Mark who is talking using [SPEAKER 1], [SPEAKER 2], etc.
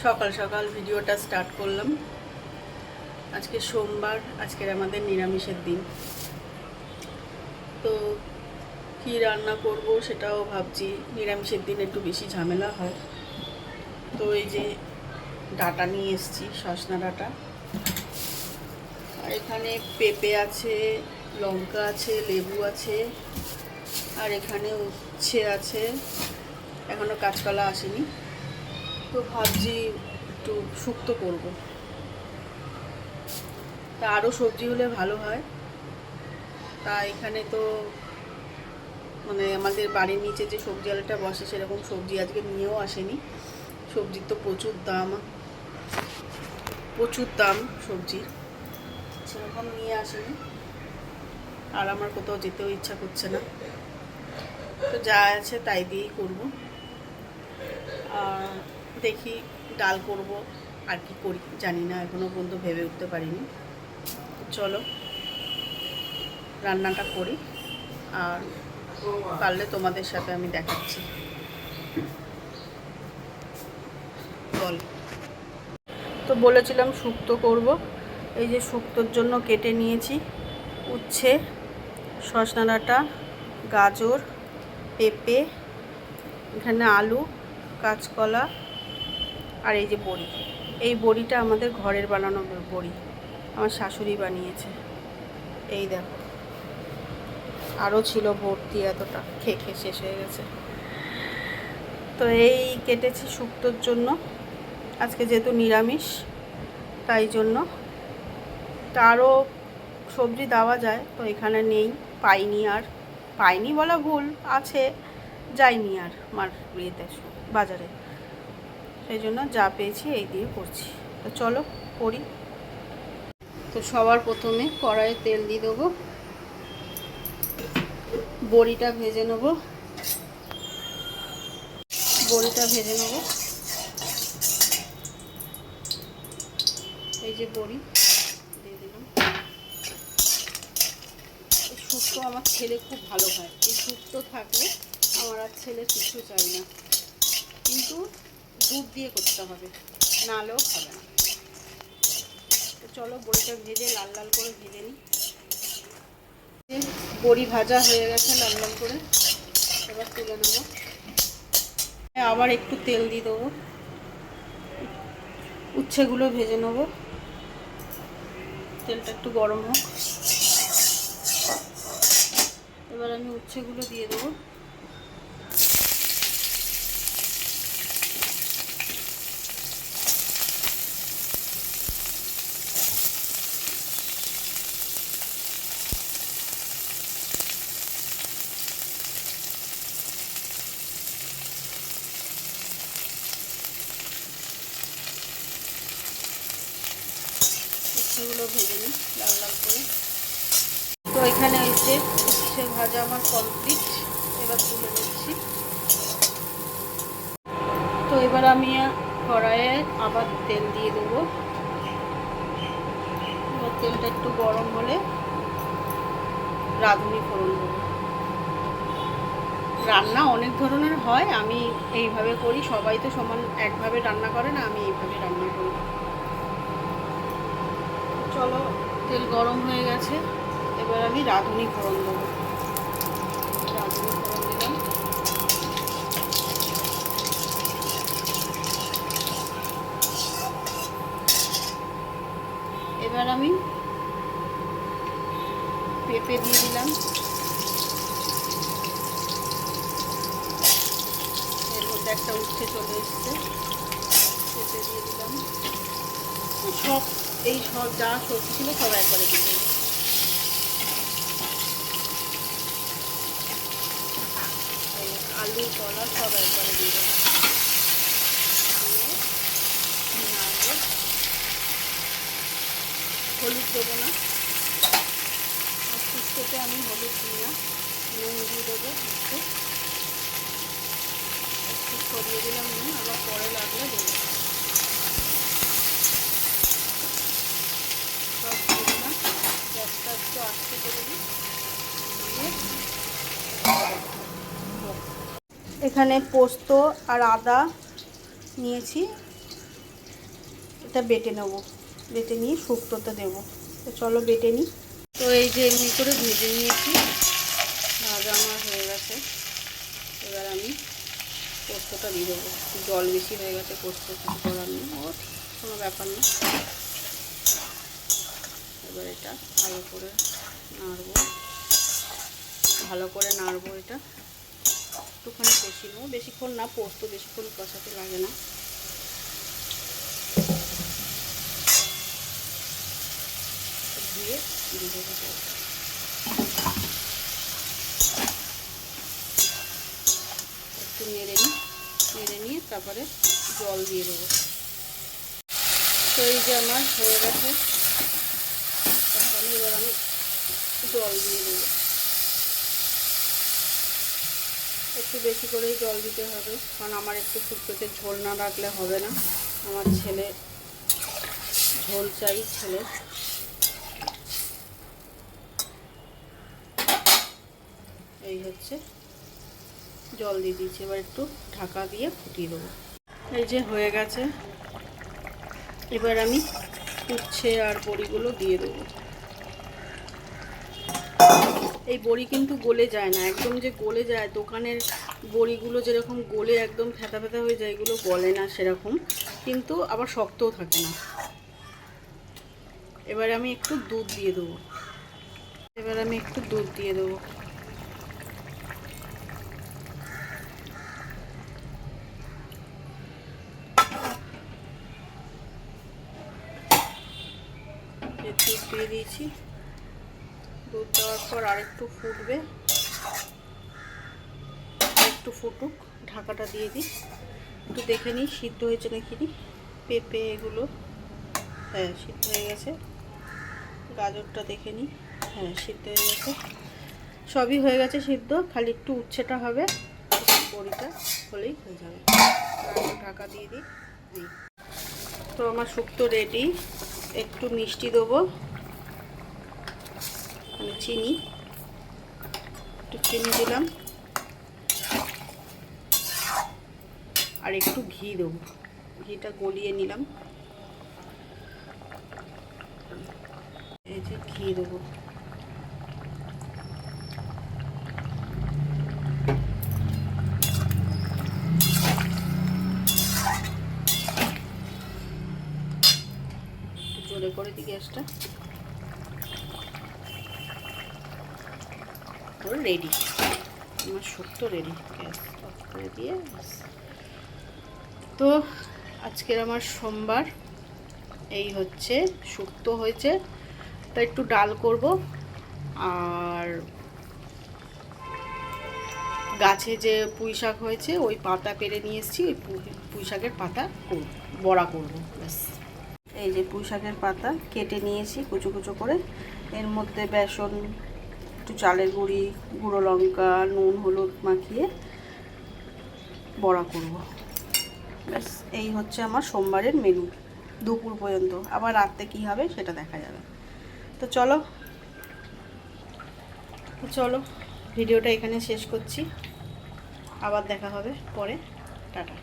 [SPEAKER 1] সকাল সকাল ভিডিওটা স্টার্ট করলাম। আজকে সোমবার, আজকের আমাদের নিরামিষের দিন। তো কি রান্না করব সেটাও ভাবছি। নিরামিষের দিন একটু বেশি ঝামেলা হয়। তো এই যে ডাটা নিয়ে এসেছি, সজনা ডাটা। আর এখানে পেঁপে আছে, লঙ্কা আছে, লেবু আছে, আর এখানে উচ্ছে আছে। এখনো কাঁচকলা আসেনি। তো ভাবছি একটু শুক্তো করব। তা আরও সবজি হলে ভালো হয়। তা এখানে তো মানে আমাদের বাড়ির নিচে যে সবজি আলাটা বসে সেরকম সবজি আজকে নিয়েও আসেনি। সবজির তো প্রচুর দাম সবজির, সেরকম নিয়ে আসেনি। আর আমার কোথাও যেতেও ইচ্ছা করছে না। তো যা আছে তাই দিয়েই করব। আর দেখি ডাল করব, আর কি করি জানি না, এখনও পর্যন্ত ভেবে উঠতে পারিনি। চলো রান্নাটা করি, আর পারলে তোমাদের সাথে আমি দেখাচ্ছি। বল, তো বলেছিলাম শুক্তো করব। এই যে শুক্তোর জন্য কেটে নিয়েছি উচ্ছে, সজনা ডাঁটা, গাজর, পেঁপে, এখানে আলু, কাঁচকলা, আর এই যে বড়ি। এই বড়িটা আমাদের ঘরের বানানো বড়ি, আমার শাশুড়ি বানিয়েছে। এই দেখো, আরও ছিল ভর্তি, এতটা খেয়ে খেয়ে শেষ হয়ে গেছে। তো এই কেটেছি শুক্তোর জন্য। আজকে যেহেতু নিরামিষ তাই জন্য। আরও সবজি দেওয়া যায়, তো এখানে নেই, পাইনি বলা ভুল, আছে, যাইনি আর বাজারে, সেই জন্য যা পেয়েছি এই দিয়ে করছি। তো চলো করি। তো সবার প্রথমে কড়াইয়ে তেল দিয়ে দেবো, বড়িটা ভেজে নেব। এই যে বড়ি দিয়ে দিলাম। এই শুক্তো আমার ছেলে খুব ভালো হয়। এই শুক্তো থাকলে আমার আর ছেলের কিছু চাই না, কিন্তু দুধ দিয়ে করতে হবে, নাহলেও খাবে না। তো চলো বড়িটা ভেজে লাল লাল করে ভেজে নিই। বড়ি ভাজা হয়ে গেছে লাল লাল করে, এবার তুলে নেবো। আবার একটু তেল দিয়ে দেবো, উচ্ছেগুলো ভেজে নেবো। তেলটা একটু গরম হোক, এবার আমি উচ্ছেগুলো দিয়ে দেবো। উচ্ছেগুলো ভেজে নিই লাল লাল করে। তো এখানে হচ্ছে উচ্ছে ভাজা আমার কমপ্লিট, এবার তুলে নিচ্ছি। তো এবার আমি কড়াইয়ে আবার তেল দিয়ে দেবো। এবার তেলটা একটু গরম হলে রাঁধুনি ফোড়ন দেবো। রান্না অনেক ধরনের হয়, আমি এইভাবে করি। সবাই তো সমান একভাবে রান্না করে না, আমি এইভাবে রান্না করি। চলো, তেল গরম হয়ে গেছে, এবার আমি রাঁধুনি ফোড়ন দেবো। রাঁধুনি ফোড়ন দিলাম। এবার আমি পেঁপে দিয়ে দিলাম। এর মধ্যে একটা উচ্ছে চলে এসছে, পেঁপে দিয়ে দিলাম। সব যা সবজি ছিল সব একবারে দিয়ে দিলাম। আলু, কলা সব একবারে দিয়ে দেবো। হলুদ দেবো না, আর শুক্তোতে আমি হলুদ দিই না, নুন দিয়ে দেবো একটু ছড়িয়ে দিলাম নুন, আবার পরে লাগলে দেবো। সব দিয়ে দিলাম, গ্যাসটা একটু আস্তে করে দিই। এখানে পোস্ত আর আদা নিয়েছি, এটা বেটে নেব, বেটে নিয়ে শুক্তোতে দেবো। তো চলো বেটে নিই। তো এই যে এমনি করে ভেজে নিয়েছি, ভাজা আমার হয়ে গেছে। এবার আমি পোস্তটা দিয়ে দেবো। জল বেশি হয়ে গেছে, পোস্ত কিছু করার নেই, ওর কোনো ব্যাপার না। এবার এটা ভালো করে নাড়বো, ভালো করে নাড়বো। এটা একটুখানি কষি নেবো, বেশিক্ষণ না, পোস্ত বেশিক্ষণ কষাতে লাগে না। দিয়ে দিয়ে দেবো, একটু নেড়ে নিয়ে তারপরে জল দিয়ে দেবো। তো এই যে আমার হয়ে গেছে, এবার আমি জল দিয়ে দেবো। একটু বেশি করেই জল দিতে হবে, কারণ আমার একটু শুক্তোতে ঝোল না রাখলে হবে না। আমার ছেলে ঝোল চাই, ছেলে। এই হচ্ছে, জল দিয়ে দিয়েছি। এবার একটু ঢাকা দিয়ে ফুটিয়ে দেবো। এই যে হয়ে গেছে, এবার আমি উচ্ছে আর বড়িগুলো দিয়ে দেবো। এই বড়ি কিন্তু গলে যায় না, একদম যে গলে যায় দোকানের বড়িগুলো যেরকম গলে একদম ফেটা ফেটা হয়ে যায়, এগুলো গলে না সেরকম, কিন্তু আবার শক্তও থাকে না। এবার আমি একটু দুধ দিয়ে দেবো। দুধ দিয়ে দিয়েছি। দুধ দেওয়ার পর আরেকটু ফুটবে, একটু ফুটুক, ঢাকাটা দিয়ে দিই। একটু দেখে নিই সিদ্ধ হয়েছে নাকি। পেঁপে এগুলো, হ্যাঁ সিদ্ধ হয়ে গেছে। গাজরটা দেখে নিই, হ্যাঁ সিদ্ধ হয়ে গেছে। সবই হয়ে গেছে সিদ্ধ, খালি একটু উচ্ছেটা হবে, বড়িটা হলেই হয়ে যাবে। ঢাকা দিয়ে দিই। তো আমার শুক্তো রেডি। একটু মিষ্টি দেবো, চিনি, একটু চিনি দিলাম, আর একটু ঘি দেবো। ঘিটা গলিয়ে নিলাম, এই যে ঘি দেবো। জোরে করে দিই গ্যাসটা। রেডি, আমার শুক্তো রেডি। গ্যাস অফ করে দিয়ে, তো আজকের আমার সোমবার, এই হচ্ছে শুক্তো হয়েছে। তা একটু ডাল করব, আর গাছে যে পুঁই শাক হয়েছে ওই পাতা পেরে নিয়ে এসেছি, ওই পুঁই শাকের পাতা বড়া করব ব্যাস। এই যে পুঁই শাকের পাতা কেটে নিয়েছি কুচো কুচো করে, এর মধ্যে বেসন, একটু চালের গুঁড়ি, গুঁড়ো লঙ্কা, নুন হলুদ মাখিয়ে বড়া করব ব্যাস। এই হচ্ছে আমার সোমবারের মেনু দুপুর পর্যন্ত। আবার রাতে কি হবে সেটা দেখা যাবে। তো চলো ভিডিওটা এখানে শেষ করছি, আবার দেখা হবে পরে। টাটা।